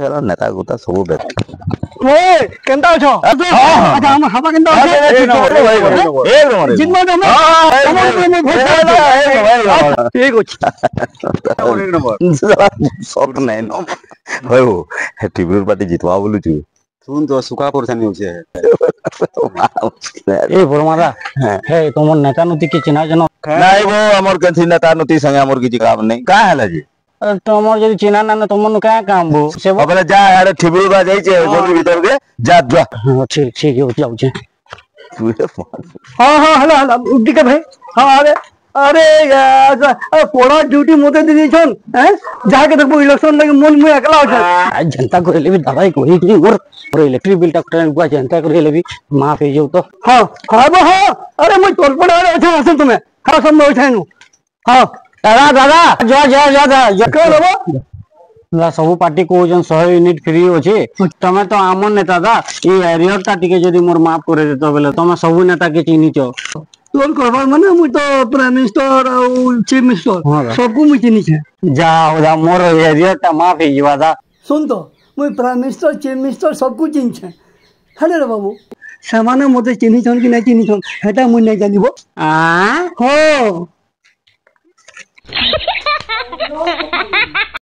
हेला नेता गुता सब बेस्ट ओए केंता अछो अच्छा हम हवा केंता अछो एक नंबर जिनमा हम ठीक अछि एक नंबर शॉट नहीं नो होय हो टीवी पार्टी जितवा बोलु छु सुन तो सुका परछन होछे ए बरमादा हे तुमर नेता नती के चिन्हा जनो नहीं वो हमर कथि नेता नती संगे हमर किछि काम नहीं का हला जी तुमर जदी चिन्हा ना तुमन का काम बो से अबले जा यार ठिबुर बा जाई छे गोली भीतर के जा जा हां ठीक ठीक हो जाऊ छे तुए हां हां हला हला उडी के भाई हां अरे यार पोड़ा ड्यूटी मोते दे छन हैं जाके देखबो इलेक्शन लगे मन में अकेला हो छन जनता को लेबी दवाई कोही कि मोर इलेक्ट्रिक बिल टा ट्रेन को जनता को लेबी माफ हो जाऊ तो हां हां हां अरे मैं तोर पड़ा अच्छा हसन तुम्हें हां संभव छैनु हां दादा दादा जा कर लेबो ला सब पार्टी को जन 100 यूनिट फ्री होचे तमे तो आमन नेता दा ई एरिया टा टिके जदी मोर माफ करे देतो बेले तमे सब नेता के चिनी छ तोर करबार माने मु तो प्राइम मिनिस्टर और चीफ मिनिस्टर सबको मु चिनी छे जा मोर एरिया टा माफ हे जीवा दा सुन तो मु प्राइम मिनिस्टर चीफ मिनिस्टर सबको चिनी छे हेले रे बाबू सामान्य मते चिनी छन कि नहीं चिनी छन हेटा मु नहीं जानिबो आ हो